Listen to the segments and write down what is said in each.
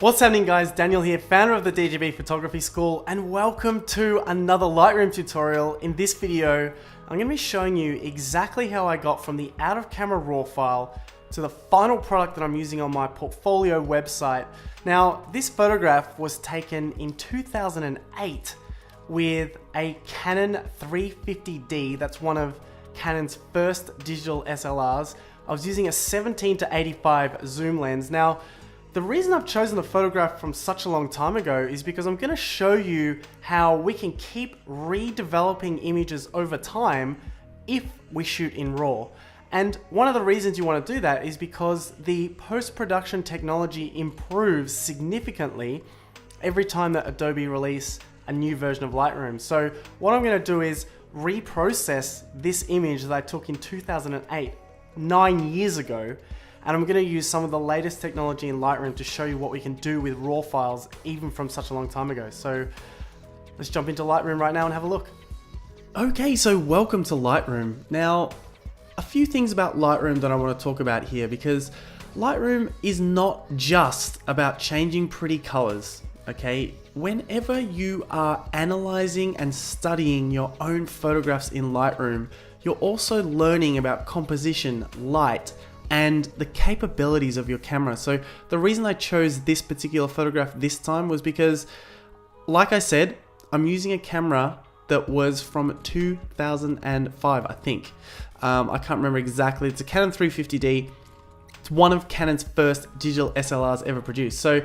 What's happening, guys? Daniel here, founder of the DJB Photography School, and welcome to another Lightroom tutorial. In this video, I'm going to be showing you exactly how I got from the out of camera RAW file to the final product that I'm using on my portfolio website. Now, this photograph was taken in 2008 with a Canon 350D. That's one of Canon's first digital SLRs. I was using a 17-85 zoom lens. Now, the reason I've chosen the photograph from such a long time ago is because I'm going to show you how we can keep redeveloping images over time if we shoot in RAW. And one of the reasons you want to do that is because the post-production technology improves significantly every time that Adobe release a new version of Lightroom. So what I'm going to do is reprocess this image that I took in 2008, 9 years ago, and I'm going to use some of the latest technology in Lightroom to show you what we can do with RAW files even from such a long time ago. So let's jump into Lightroom right now and have a look. Okay, so welcome to Lightroom. Now, a few things about Lightroom that I want to talk about here, because Lightroom is not just about changing pretty colors, okay? Whenever you are analyzing and studying your own photographs in Lightroom, you're also learning about composition, light, and the capabilities of your camera. So the reason I chose this particular photograph this time was because, like I said, I'm using a camera that was from 2005, I think. I can't remember exactly. It's a Canon 350D. It's one of Canon's first digital SLRs ever produced. So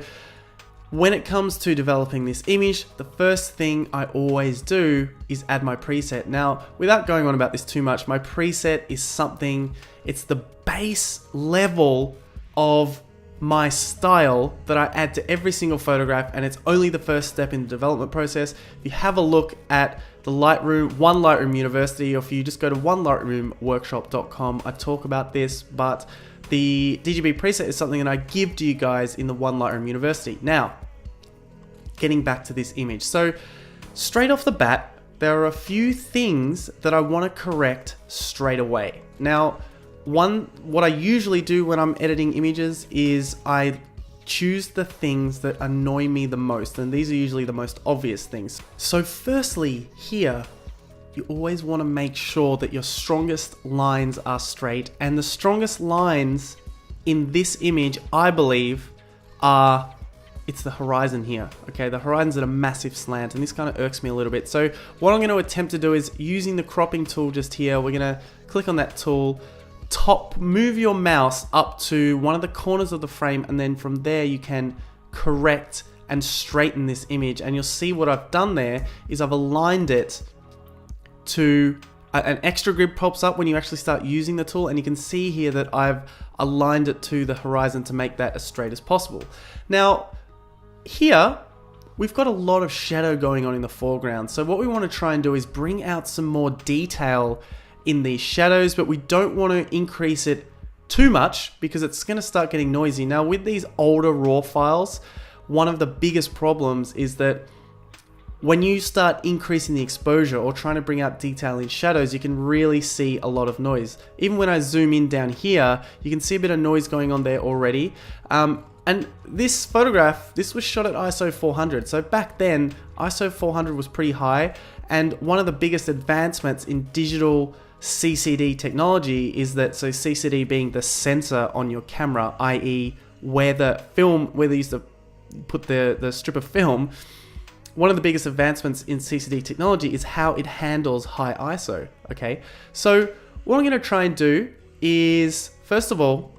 when it comes to developing this image, the first thing I always do is add my preset. Now, without going on about this too much, my preset is something, it's the base level of my style that I add to every single photograph, and it's only the first step in the development process. If you have a look at the Lightroom, One Lightroom University, or if you just go to onelightroomworkshop.com, I talk about this, but the DJB preset is something that I give to you guys in the One Lightroom University. Now, getting back to this image. So straight off the bat, there are a few things that I want to correct straight away. Now, what I usually do when I'm editing images is I choose the things that annoy me the most, and these are usually the most obvious things. So firstly, here, you always want to make sure that your strongest lines are straight, and the strongest lines in this image, I believe, it's the horizon here. Okay, the horizon's at a massive slant, and this kind of irks me a little bit. So what I'm going to attempt to do is, using the cropping tool just here, we're going to click on that tool, move your mouse up to one of the corners of the frame, and then from there you can correct and straighten this image. And you'll see what I've done there is I've aligned it to an extra grid pops up when you actually start using the tool, and you can see here that I've aligned it to the horizon to make that as straight as possible. Now here we've got a lot of shadow going on in the foreground, so what we want to try and do is bring out some more detail in these shadows, but we don't want to increase it too much because it's going to start getting noisy. Now, with these older RAW files, one of the biggest problems is that when you start increasing the exposure or trying to bring out detail in shadows, you can really see a lot of noise. Even when I zoom in down here, you can see a bit of noise going on there already. And this photograph, this was shot at ISO 400. So back then, ISO 400 was pretty high. And one of the biggest advancements in digital CCD technology is that, so CCD being the sensor on your camera, i.e. where they used to put the strip of film, one of the biggest advancements in CCD technology is how it handles high ISO, okay? So what I'm gonna try and do is, first of all,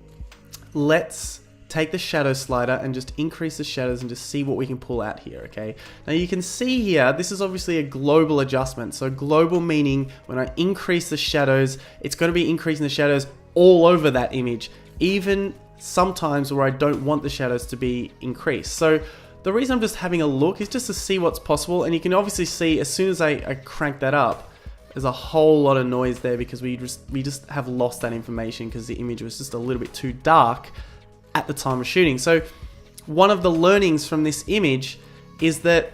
let's take the shadow slider and just increase the shadows and just see what we can pull out here, okay? Now you can see here, this is obviously a global adjustment. So global meaning when I increase the shadows, it's gonna be increasing the shadows all over that image, even sometimes where I don't want the shadows to be increased. So the reason I'm just having a look is just to see what's possible. And you can obviously see as soon as I crank that up, there's a whole lot of noise there because we just have lost that information because the image was just a little bit too dark at the time of shooting. So one of the learnings from this image is that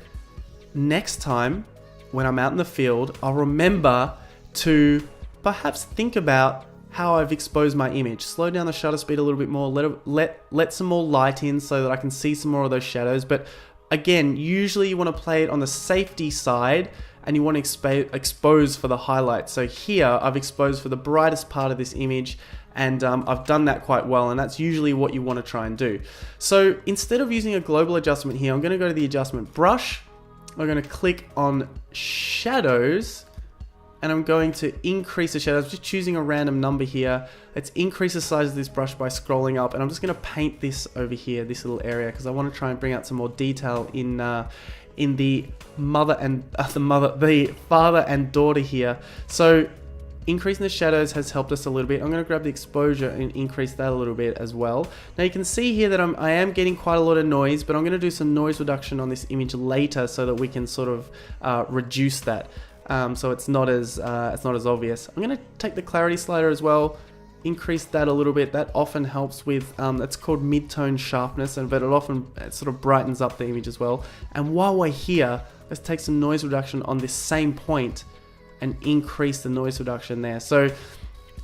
next time when I'm out in the field, I'll remember to perhaps think about how I've exposed my image. Slow down the shutter speed a little bit more, let some more light in so that I can see some more of those shadows. But again, usually you want to play it on the safety side and you want to expose for the highlights. So here I've exposed for the brightest part of this image, and I've done that quite well, and that's usually what you want to try and do. So instead of using a global adjustment here, I'm going to go to the adjustment brush. I'm going to click on shadows, and I'm going to increase the shadows, just choosing a random number here. Let's increase the size of this brush by scrolling up, and I'm just going to paint this over here, this little area, because I want to try and bring out some more detail in the father and daughter here. So increasing the shadows has helped us a little bit. I'm going to grab the exposure and increase that a little bit as well. Now you can see here that I am getting quite a lot of noise, but I'm going to do some noise reduction on this image later so that we can sort of reduce that. So it's not as obvious. I'm going to take the clarity slider as well, increase that a little bit. That often helps with that's called mid-tone sharpness, but it sort of brightens up the image as well. And while we're here, let's take some noise reduction on this same point and increase the noise reduction there. So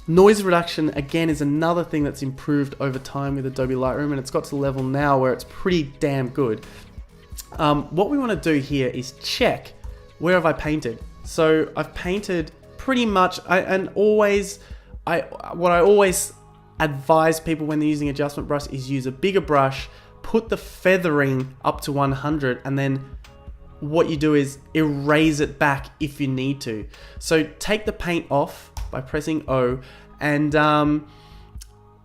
noise reduction again is another thing that's improved over time with Adobe Lightroom, and it's got to the level now where it's pretty damn good. What we want to do here is check where have I painted. So I've painted pretty much, what I always advise people when they're using adjustment brush is use a bigger brush, put the feathering up to 100, and then what you do is erase it back if you need to. So take the paint off by pressing O, and I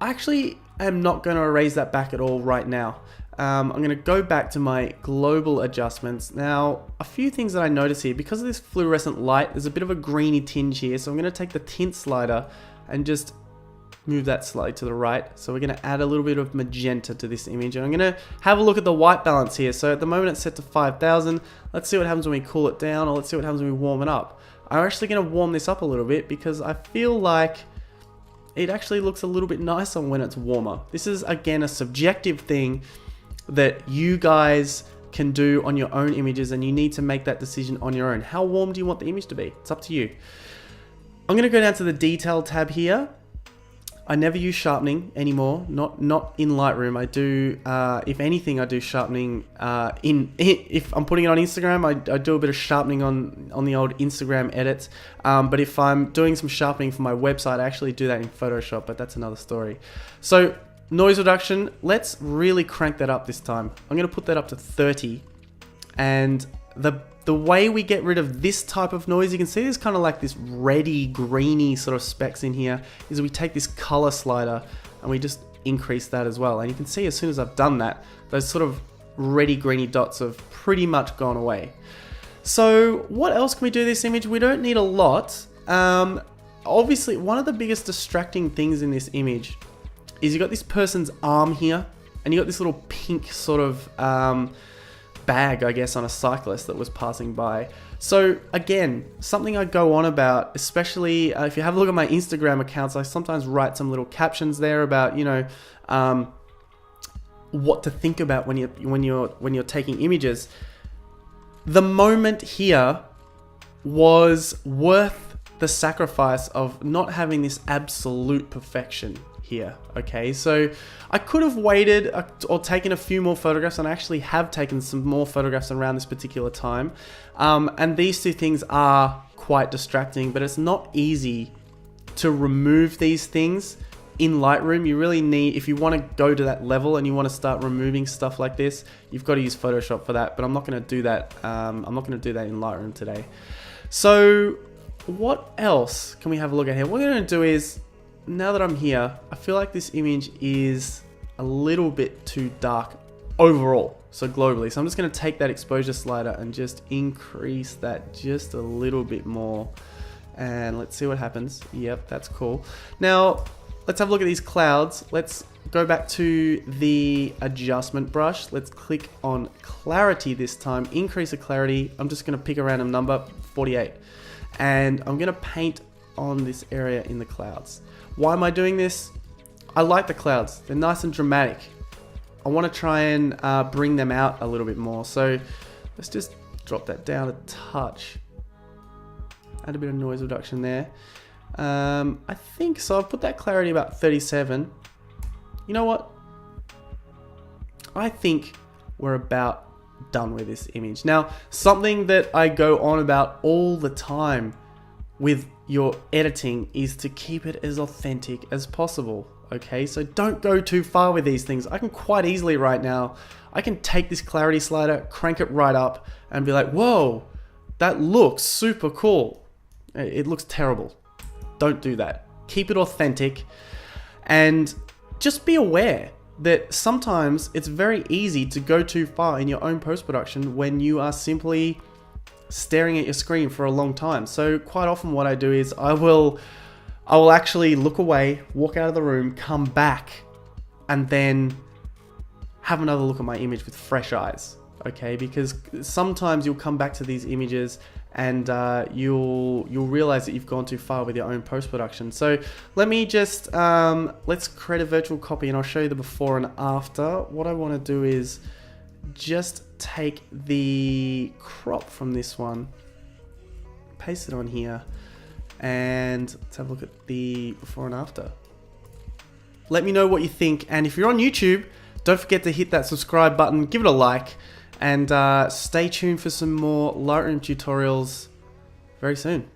actually am not going to erase that back at all right now. I'm going to go back to my global adjustments. Now, a few things that I notice here, because of this fluorescent light, there's a bit of a greeny tinge here. So I'm going to take the tint slider and just move that slightly to the right. So we're going to add a little bit of magenta to this image, and I'm going to have a look at the white balance here. So at the moment it's set to 5,000. Let's see what happens when we cool it down, or let's see what happens when we warm it up. I'm actually going to warm this up a little bit because I feel like it actually looks a little bit nicer when it's warmer. This is again a subjective thing that you guys can do on your own images, and you need to make that decision on your own. How warm do you want the image to be? It's up to you. I'm going to go down to the detail tab here. I never use sharpening anymore, not in Lightroom. I do, if anything, I do sharpening if I'm putting it on Instagram, I do a bit of sharpening on the old Instagram edits. But if I'm doing some sharpening for my website, I actually do that in Photoshop, but that's another story. So noise reduction, let's really crank that up this time. I'm going to put that up to 30, and the way we get rid of this type of noise, you can see there's kind of like this reddy, greeny sort of specks in here, is we take this color slider and we just increase that as well. And you can see as soon as I've done that, those sort of reddy, greeny dots have pretty much gone away. So what else can we do with this image? We don't need a lot. Obviously, one of the biggest distracting things in this image is you got this person's arm here, and you got this little pink sort of bag, I guess, on a cyclist that was passing by. So again, something I go on about, especially if you have a look at my Instagram accounts, I sometimes write some little captions there about, you know, what to think about when you're taking images. The moment here was worth the sacrifice of not having this absolute perfection here. Okay, so I could have waited or taken a few more photographs, and I actually have taken some more photographs around this particular time. And these two things are quite distracting, but it's not easy to remove these things in Lightroom. You really need, if you want to go to that level and you want to start removing stuff like this, you've got to use Photoshop for that, but I'm not going to do that. I'm not going to do that in Lightroom today. So what else can we have a look at here? What we're going to do is, now that I'm here, I feel like this image is a little bit too dark overall, so globally. So I'm just going to take that exposure slider and just increase that just a little bit more. And let's see what happens. Yep, that's cool. Now, let's have a look at these clouds. Let's go back to the adjustment brush. Let's click on clarity this time. Increase the clarity. I'm just going to pick a random number, 48. And I'm going to paint on this area in the clouds. Why am I doing this? I like the clouds. They're nice and dramatic. I want to try and bring them out a little bit more. So let's just drop that down a touch. Add a bit of noise reduction there. I think so. I've put that clarity about 37. You know what? I think we're about done with this image. Now, something that I go on about all the time with your editing is to keep it as authentic as possible. Okay, so don't go too far with these things. I can quite easily right now, I can take this clarity slider, crank it right up and be like, whoa, that looks super cool. It looks terrible. Don't do that. Keep it authentic and just be aware that sometimes it's very easy to go too far in your own post-production when you are simply staring at your screen for a long time. So quite often what I do is I will actually look away, walk out of the room, come back, and then have another look at my image with fresh eyes. Okay, because sometimes you'll come back to these images and you'll realize that you've gone too far with your own post-production. So let me just, let's create a virtual copy and I'll show you the before and after. What I want to do is just take the crop from this one, paste it on here, and let's have a look at the before and after. Let me know what you think, and if you're on YouTube, don't forget to hit that subscribe button, give it a like, and stay tuned for some more Lightroom tutorials very soon.